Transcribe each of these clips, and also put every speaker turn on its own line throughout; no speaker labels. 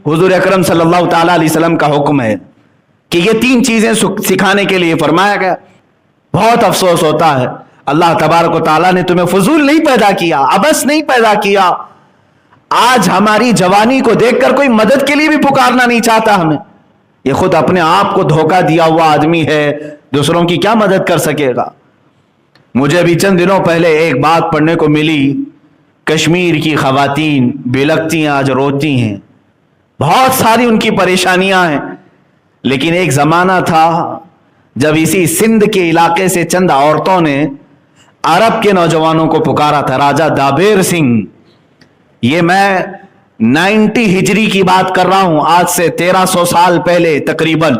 हुजूर अकरम सल्लल्लाहु ताला अलैहि वसल्लम का हुक्म है कि ये 3 चीजें सिखाने के लिए फरमाया गया। बहुत अफसोस होता है, अल्लाह तबारक व ताला ने तुम्हें फजूल नहीं पैदा किया, अबस नहीं पैदा किया। आज हमारी जवानी को देखकर कोई मदद के लिए भी पुकारना नहीं चाहता हमें। ये खुद अपने आप को धोखा दिया हुआ आदमी है, दूसरों की क्या मदद कर सकेगा। मुझे भी चंद दिनों पहले एक बात पढ़ने को मिली, कश्मीर की खवातीन बिलखती हैं, आज रोती हैं, बहुत सारी उनकी परेशानियां हैं। लेकिन एक जमाना था जब इसी सिंध के इलाके से चंद औरतों ने अरब के नौजवानों को पुकारा था। राजा दाबेर सिंह, ये मैं 90 हिजरी की बात कर रहा हूं, आज से 1300 साल पहले तकरीबन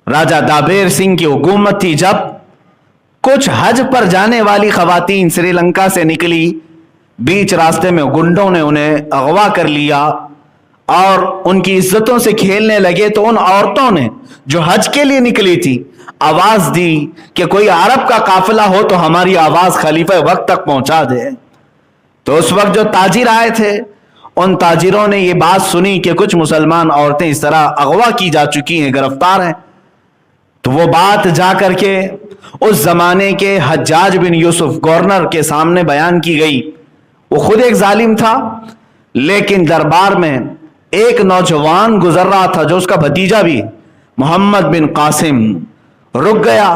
राजा दाबेर सिंह की हुकूमत थी। जब कुछ हज पर जाने वाली खवातीन श्रीलंका से निकली, बीच रास्ते में गुंडों ने उन्हें अगवा कर लिया और उनकी इज्जतों से खेलने लगे। तो उन औरतों ने जो हज के लिए निकली थी आवाज दी कि कोई अरब का काफिला हो तो हमारी आवाज खलीफा वक्त तक पहुंचा दे। तो उस वक्त जो ताजिर आए थे, उन ताजिरों ने ये बात सुनी कि कुछ मुसलमान औरतें इस तरह अगवा की जा चुकी हैं, गिरफ्तार हैं। तो वो बात जा करके उस जमाने के हज्जाज बिन यूसुफ गवर्नर के सामने बयान की गई। वो खुद एक जालिम था, लेकिन दरबार में एक नौजवान गुजर रहा था जो उसका भतीजा भी, मोहम्मद बिन कासिम, रुक गया,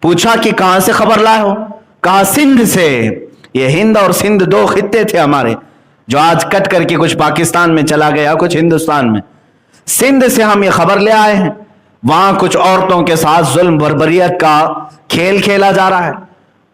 पूछा कि कहां से खबर लाए हो? कहा सिंध से। ये हिंद और सिंध 2 खित्ते थे हमारे, जो आज कट करके कुछ पाकिस्तान में चला गया, कुछ हिंदुस्तान में। सिंध से हम ये खबर ले आए हैं, वहां कुछ औरतों के साथ जुल्म बर्बरियत का खेल खेला जा रहा है।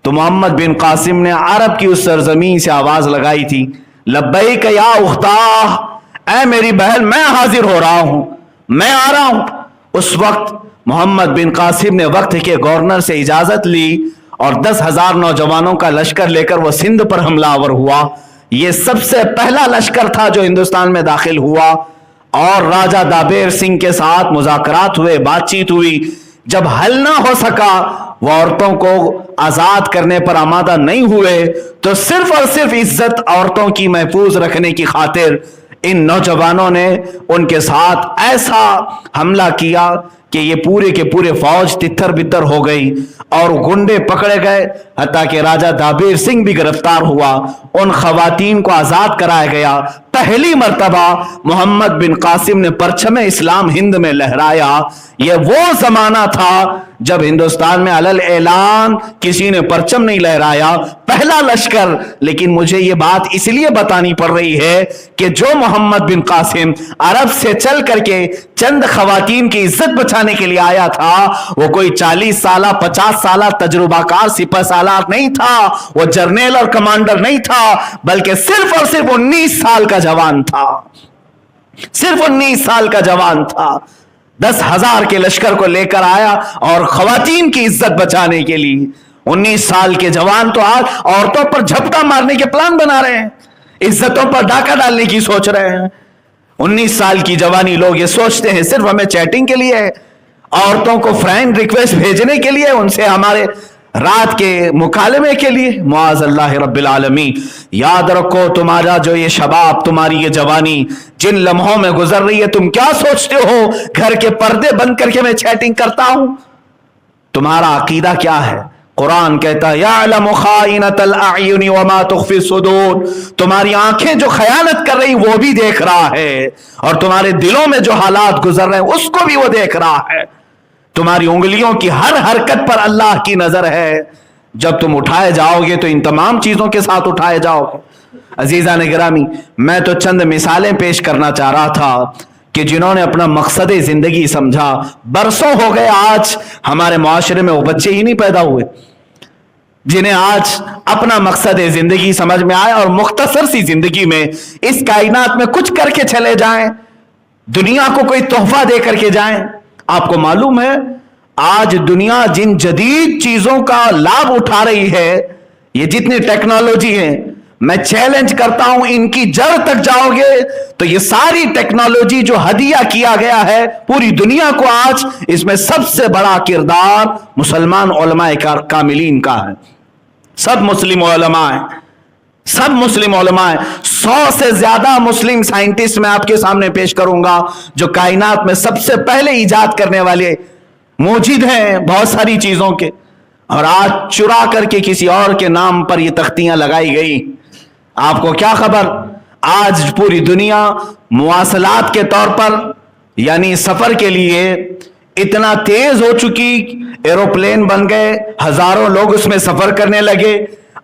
तो मोहम्मद बिन कासिम ने अरब की उस सरजमीन से आवाज लगाई थी, लब्बैक या उख्ता, ऐ मेरी बहन मैं हाजिर हो रहा हूं, मैं आ रहा हूं। उस वक्त मोहम्मद बिन कासिम ने वक्त के गवर्नर से इजाजत ली और 10,000 नौजवानों का लश्कर लेकर वो सिंध पर हमलावर हुआ। ये सबसे पहला लश्कर था जो हिंदुस्तान में दाखिल हुआ और राजा दाबेर सिंह के साथ मुज़ाकरात हुए, बातचीत हुई। जब हल ना हो सका, वो औरतों को आजाद करने पर आमादा नहीं हुए, तो सिर्फ और सिर्फ इज्जत औरतों की महफूज रखने की खातिर इन नौजवानों ने उनके साथ ऐसा हमला किया कि ये पूरे के पूरे फौज तितर बितर हो गई और गुंडे पकड़े गए, हत्ता कि राजा दाबेर सिंह भी गिरफ्तार हुआ। उन खवातीन को आजाद कराया गया। पहली मर्तबा मोहम्मद बिन कासिम ने परचम इस्लाम हिंद में लहराया। यह वो जमाना था जब हिंदुस्तान में अलल ऐलान किसी ने परचम नहीं लहराया, पहला लश्कर। लेकिन मुझे यह बात इसलिए बतानी पड़ रही है कि जो मोहम्मद बिन कासिम अरब से चल करके चंद खवातीन की इज्जत बचाने के लिए आया था, वो कोई 40 साल 50 साल तजुर्बाकार सिपह सालार नहीं था, वो जर्नल और कमांडर नहीं था, बल्कि सिर्फ और सिर्फ 19 साल का जवान था। सिर्फ 19 साल का जवान था, 10,000 के लश्कर को लेकर आया और खवातीन की इज्जत बचाने के लिए। 19 साल के जवान तो आज औरतों पर झपटा मारने के प्लान बना रहे हैं, इज्जतों पर डाका डालने की सोच रहे हैं। 19 साल की जवानी लोग ये सोचते हैं सिर्फ हमें चैटिंग के लिए है, औरतों को फ्रेंड रिक्वेस्ट भेजने के लिए, उनसे हमारे रात के मुकालमे के लिए। मुआज़ल्लाह रब्बिल आलमीन। याद रखो, तुम्हारा जो ये शबाब, तुम्हारी ये जवानी जिन लम्हों में गुजर रही है, तुम क्या सोचते हो घर के पर्दे बंद करके मैं चैटिंग करता हूं? तुम्हारा अकीदा क्या है? कुरान कहता है यअलमु खाइनतल अयुनि वमा तुख्फी सुदूर। तुम्हारी आंखें जो खयानत कर रही वो भी देख रहा है, और तुम्हारे दिलों में जो हालात गुजर रहे हैं उसको भी वो देख रहा है। तुम्हारी उंगलियों की हर हरकत पर अल्लाह की नजर है। जब तुम उठाए जाओगे तो इन तमाम चीजों के साथ उठाए जाओगे। अजीजा ने गिरामी, मैं तो चंद मिसालें पेश करना चाह रहा था कि जिन्होंने अपना मकसद जिंदगी समझा, बरसों हो गए आज हमारे मुआशरे में वो बच्चे ही नहीं पैदा हुए जिन्हें आज अपना मकसद जिंदगी समझ में आया और मुख्तसर सी जिंदगी में इस कायनात में कुछ करके चले जाएं, दुनिया को कोई तोहफा दे करके जाएं। आपको मालूम है आज दुनिया जिन जदीद चीजों का लाभ उठा रही है, ये जितनी टेक्नोलॉजी है, मैं चैलेंज करता हूं इनकी जड़ तक जाओगे तो ये सारी टेक्नोलॉजी जो हदिया किया गया है पूरी दुनिया को, आज इसमें सबसे बड़ा किरदार मुसलमान उलमाए कामिलीन का है। सब मुस्लिम उलमा हैं, सब मुस्लिम उलमा हैं। 100 से ज्यादा मुस्लिम साइंटिस्ट मैं आपके सामने पेश करूंगा जो कायनात में सबसे पहले इजाद करने वाले मौजूद हैं बहुत सारी चीजों के, और आज चुरा करके किसी और के नाम पर ये तख्तियां लगाई गई। आपको क्या खबर, आज पूरी दुनिया मुवासलात के तौर पर यानी सफर के लिए इतना तेज हो चुकी, एरोप्लेन बन गए, हजारों लोग उसमें सफर करने लगे,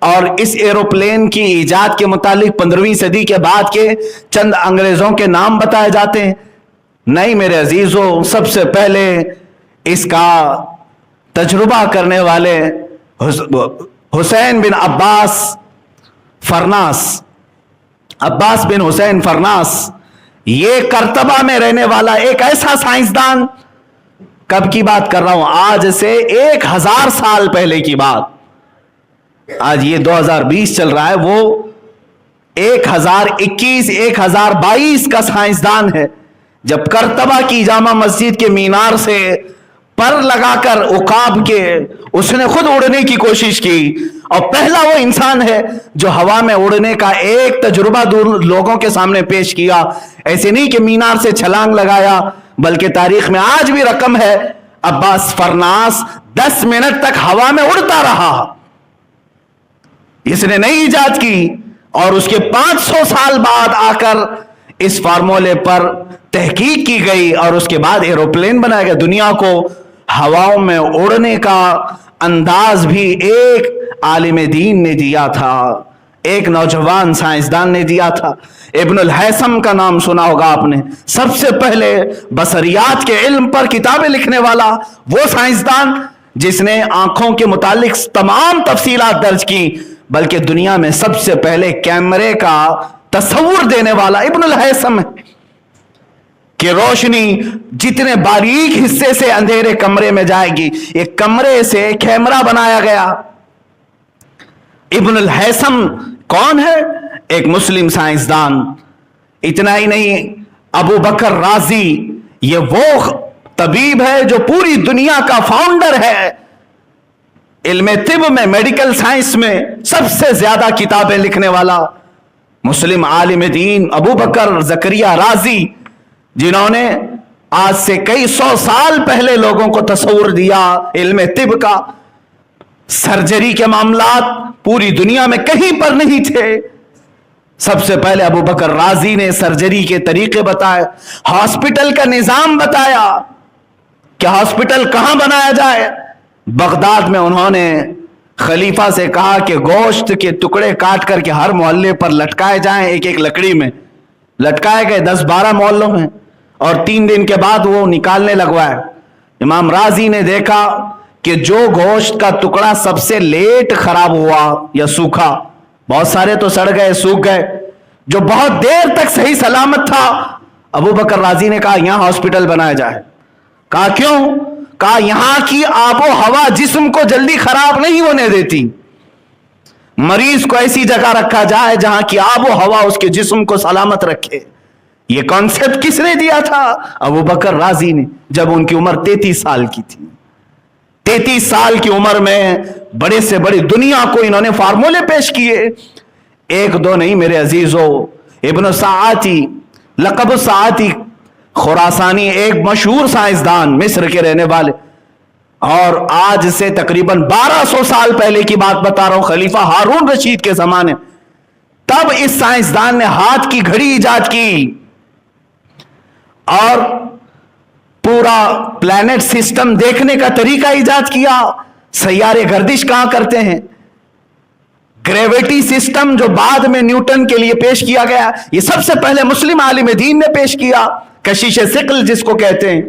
और इस एरोप्लेन की इजाद के मुतालिक 15वीं सदी के बाद के चंद अंग्रेजों के नाम बताए जाते हैं। नहीं मेरे अजीजों, सबसे पहले इसका तजुर्बा करने वाले हुसैन बिन अब्बास फरनास, अब्बास बिन हुसैन फरनास, ये करतबा में रहने वाला एक ऐसा साइंसदान, कब की बात कर रहा हूं, आज से 1000 साल पहले की बात, आज ये 2020 चल रहा है, वो 1021 1022 का साइंसदान है। जब करतबा की जामा मस्जिद के मीनार से पर लगाकर उकाब के उसने खुद उड़ने की कोशिश की, और पहला वो इंसान है जो हवा में उड़ने का एक तजुर्बा दूर लोगों के सामने पेश किया। ऐसे नहीं कि मीनार से छलांग लगाया, बल्कि तारीख में आज भी रकम है, अब्बास फरनास 10 मिनट तक हवा में उड़ता रहा। इसने नई इजाद की, और उसके 500 साल बाद आकर इस फार्मूले पर तहकीक की गई, और उसके बाद एरोप्लेन बनाया गया। दुनिया को हवाओं में उड़ने का अंदाज भी एक आलिम दीन ने दिया था, एक नौजवान साइंसदान ने दिया था। इब्नुल हैसम का नाम सुना होगा आपने, सबसे पहले बसरियात के इल्म पर किताबें लिखने वाला वो साइंसदान जिसने आंखों के मुतालिक तमाम तफसीलात दर्ज की, बल्कि दुनिया में सबसे पहले कैमरे का तस्वुर देने वाला इब्नुल हैसम है कि रोशनी जितने बारीक हिस्से से अंधेरे कमरे में जाएगी, एक कमरे से कैमरा बनाया गया। इब्नुल हैसम कौन है? एक मुस्लिम साइंसदान। इतना ही नहीं, अबू बकर राजी, ये वो तबीब है जो पूरी दुनिया का फाउंडर है। इल्म तिब में, मेडिकल साइंस में सबसे ज्यादा किताबें लिखने वाला मुस्लिम आलिम दीन अबू बकर जकरिया राजी, जिन्होंने आज से कई 100 साल पहले लोगों को तस्वुर दिया इल्म तिब का। सर्जरी के मामलात पूरी दुनिया में कहीं पर नहीं थे। सबसे पहले अबू बकर राजी ने सर्जरी के तरीके बताए, हॉस्पिटल का निजाम बताया कि हॉस्पिटल कहां बनाया जाए। बगदाद में उन्होंने खलीफा से कहा कि गोश्त के टुकड़े काट करके हर मोहल्ले पर लटकाए जाएं, एक एक लकड़ी में लटकाए गए 10-12 मोहल्लों में, और 3 दिन के बाद वो निकालने लगवाए। इमाम राजी ने देखा कि जो गोश्त का टुकड़ा सबसे लेट खराब हुआ या सूखा, बहुत सारे तो सड़ गए, सूख गए, जो बहुत देर तक सही सलामत था, अबू बकर राजी ने कहा यहां हॉस्पिटल बनाया जाए। कहा क्यों? कहा यहां की आबो हवा जिस्म को जल्दी खराब नहीं होने देती, मरीज को ऐसी जगह रखा जाए जहां की आबो हवा उसके जिस्म को सलामत रखे। यह कॉन्सेप्ट किसने दिया था? अबू बकर राजी ने, जब उनकी उम्र 33 साल की थी। 33 साल की उम्र में बड़े से बड़ी दुनिया को इन्होंने फार्मूले पेश किए। एक दो नहीं मेरे अजीजों, इब्न साआती, लक़ब साआती खुरासानी, एक मशहूर साइंसदान, मिस्र के रहने वाले, और आज से तकरीबन 1200 साल पहले की बात बता रहा हूं, खलीफा हारून रशीद के जमाने, तब इस साइंसदान ने हाथ की घड़ी इजाद की और पूरा प्लैनेट सिस्टम देखने का तरीका इजाद किया। सैयारे गर्दिश कहां करते हैं, ग्रेविटी सिस्टम जो बाद में न्यूटन के लिए पेश किया गया, ये सबसे पहले मुस्लिम आलिम दीन ने पेश किया, कशिश सिकल जिसको कहते हैं।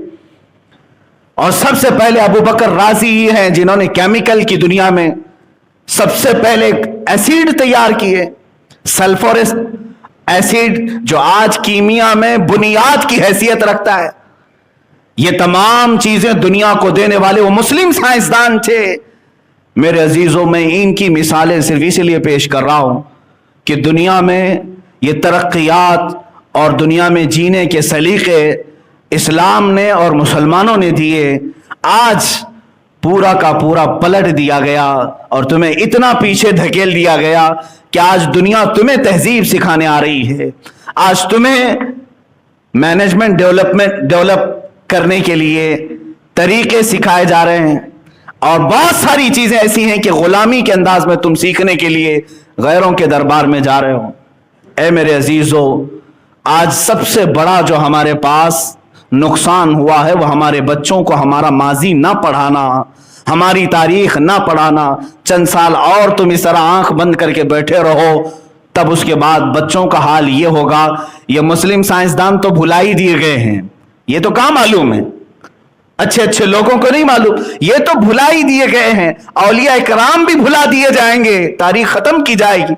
और सबसे पहले अबू बकर राजी ही हैं जिन्होंने केमिकल की दुनिया में सबसे पहले एसिड तैयार किए, सल्फ्यूरिक एसिड, जो आज कीमिया में बुनियाद की हैसियत रखता है। ये तमाम चीजें दुनिया को देने वाले वो मुस्लिम साइंसदान थे। मेरे अजीजों में इनकी मिसालें सिर्फ इसलिए पेश कर रहा हूं कि दुनिया में ये तरक्कियात और दुनिया में जीने के सलीके इस्लाम ने और मुसलमानों ने दिए। आज पूरा का पूरा पलट दिया गया और तुम्हें इतना पीछे धकेल दिया गया कि आज दुनिया तुम्हें तहजीब सिखाने आ रही है। आज तुम्हें मैनेजमेंट डेवलप करने के लिए तरीके सिखाए जा रहे हैं और बहुत सारी चीजें ऐसी हैं कि गुलामी के अंदाज में तुम सीखने के लिए गैरों के दरबार में जा रहे हो। ऐ मेरे अजीजों, आज सबसे बड़ा जो हमारे पास नुकसान हुआ है वो हमारे बच्चों को हमारा माजी ना पढ़ाना, हमारी तारीख ना पढ़ाना। चंद साल और तुम इस तरह आंख बंद करके बैठे रहो, तब उसके बाद बच्चों का हाल ये होगा। ये मुस्लिम साइंसदान तो भुला ही दिए गए हैं, ये तो कहाँ मालूम है, अच्छे अच्छे लोगों को नहीं मालूम, ये तो भुला ही दिए गए हैं। औलिया इकराम भी भुला दिए जाएंगे, तारीख खत्म की जाएगी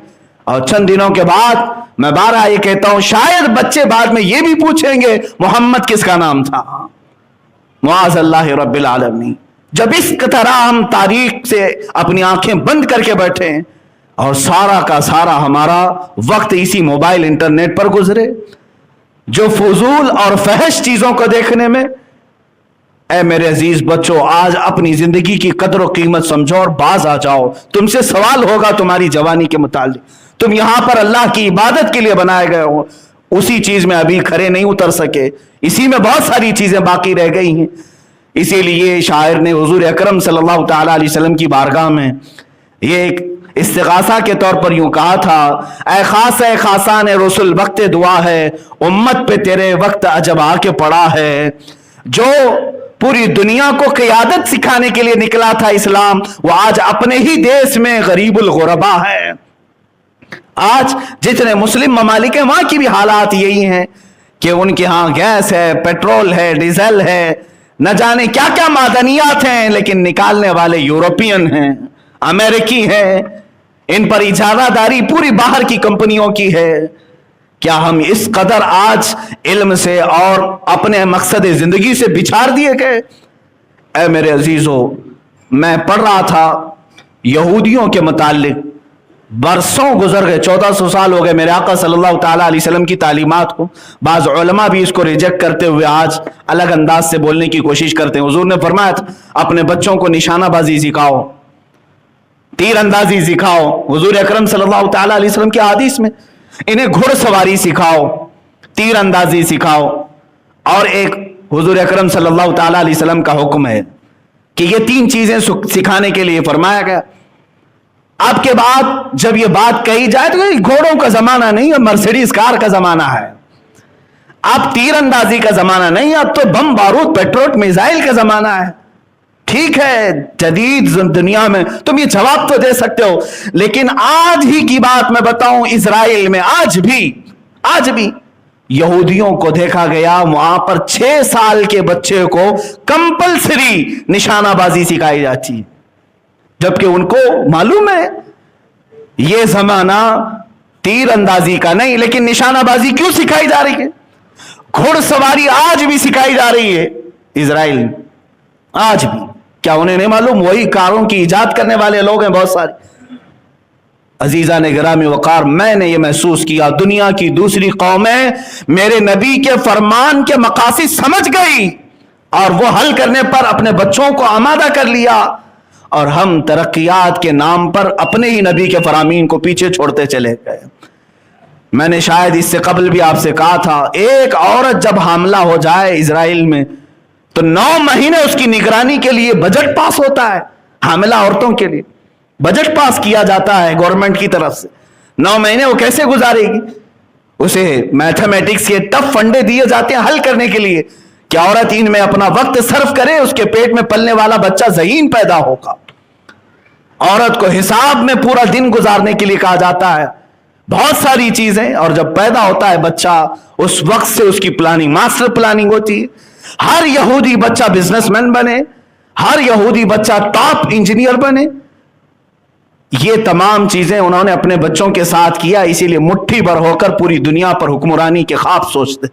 और चंद दिनों के बाद मैं बारहा ये कहता हूं, शायद बच्चे बाद में ये भी पूछेंगे मोहम्मद किसका नाम था। मुआज़ अल्लाह रब्बिल आलमीन। जब इस तरह हम तारीख से अपनी आंखें बंद करके बैठे हैं और सारा का सारा हमारा वक्त इसी मोबाइल इंटरनेट पर गुजरे, जो फजूल और फहश चीजों को देखने में, ऐ मेरे अजीज बच्चों, आज अपनी जिंदगी की कदर और कीमत समझो और बाज आ जाओ। तुमसे सवाल होगा तुम्हारी जवानी के मुतालिक। तुम यहां पर अल्लाह की इबादत के लिए बनाए गए हो, उसी चीज में अभी खरे नहीं उतर सके, इसी में बहुत सारी चीजें बाकी रह गई हैं। इसीलिए शायर ने हुजूर अकरम सल्लल्लाहु तआला अलैहि वसल्लम की बारगाह में ये एक इस्तिगासा के तौर पर यूं कहा था, ऐ खासा ने रसूल वक्त दुआ है, उम्मत पे तेरे वक्त अजब आके पड़ा है। जो पूरी दुनिया को क़ियादत सिखाने के लिए निकला था इस्लाम, वो आज अपने ही देश में गरीबुल गुरबा है। आज जितने मुस्लिम ममालिक हैं वहां की भी हालात यही हैं कि उनके यहां गैस है, पेट्रोल है, डीजल है, न जाने क्या क्या मादनियात हैं, लेकिन निकालने वाले यूरोपियन हैं, अमेरिकी हैं। इन पर इजारादारी पूरी बाहर की कंपनियों की है। क्या हम इस कदर आज इल्म से और अपने मकसद जिंदगी से बिछाड़ दिए गए? ऐ मेरे अजीजों, मैं पढ़ रहा था यहूदियों के मुतालिक, बरसों गुजर गए, 1400 साल हो गए मेरे आका सल्लल्लाहु तआला अलैहि वसल्लम की तालीमात को। बाज़ उलमा भी इसको रिजेक्ट करते हुए आज अलग अंदाज से बोलने की कोशिश करते हैं। हुजूर ने फरमाया था, अपने बच्चों को निशानाबाजी सिखाओ, तीर अंदाजी सिखाओ। हुजूर अकरम सल्लल्लाहु तआला अलैहि वसल्लम के हदीस में, इन्हें घुड़सवारी सिखाओ, तीर अंदाजी सिखाओ। और एक हुजूर अकरम सल्लल्लाहु तआला अलैहि वसल्लम का हुक्म है कि ये 3 चीजें सिखाने के लिए फरमाया गया। आपके बाद जब ये बात कही जाए तो घोड़ों का जमाना नहीं है, मर्सिडीज कार का जमाना है। अब तीर अंदाजी का जमाना नहीं, अब तो बम बारूद पेट्रोल मिसाइल का जमाना है। ठीक है, जदीद दुनिया में तुम ये जवाब तो दे सकते हो, लेकिन आज ही की बात मैं बताऊं, इजराइल में आज भी यहूदियों को देखा गया, वहां पर 6 साल के बच्चे को कंपलसरी निशानाबाजी सिखाई जाती है, जबकि उनको मालूम है यह जमाना तीर अंदाजी का नहीं, लेकिन निशानाबाजी क्यों सिखाई जा रही है? घुड़सवारी आज भी सिखाई जा रही है इजराइल में, आज भी। क्या उन्हें नहीं मालूम? वही कारों की इजाद करने वाले लोग हैं बहुत सारे। अजीजा ने गिरामी वकार, मैंने ये महसूस किया, दुनिया की दूसरी कौमें मेरे नबी के फरमान के मकासिद समझ गई और वो हल करने पर अपने बच्चों को आमादा कर लिया, और हम तरक्कियात के नाम पर अपने ही नबी के फरामीन को पीछे छोड़ते चले गए। मैंने शायद इससे कबल भी आपसे कहा था, एक औरत जब हामला हो जाए इजराइल में तो 9 महीने उसकी निगरानी के लिए बजट पास होता है। हामिला औरतों के लिए बजट पास किया जाता है गवर्नमेंट की तरफ से। 9 महीने वो कैसे गुजारेगी? उसे मैथमेटिक्स के टफ फंडे दिए जाते हैं हल करने के लिए कि औरत इनमें अपना वक्त सर्फ करे, उसके पेट में पलने वाला बच्चा ज़हीन पैदा होगा। औरत को हिसाब में पूरा दिन गुजारने के लिए कहा जाता है, बहुत सारी चीजें। और जब पैदा होता है बच्चा, उस वक्त से उसकी प्लानिंग, मास्टर प्लानिंग होती है। हर यहूदी बच्चा बिजनेसमैन बने, हर यहूदी बच्चा टॉप इंजीनियर बने। ये तमाम चीजें उन्होंने अपने बच्चों के साथ किया, इसीलिए मुट्ठी भर होकर पूरी दुनिया पर हुक्मरानी के ख्वाब सोचते।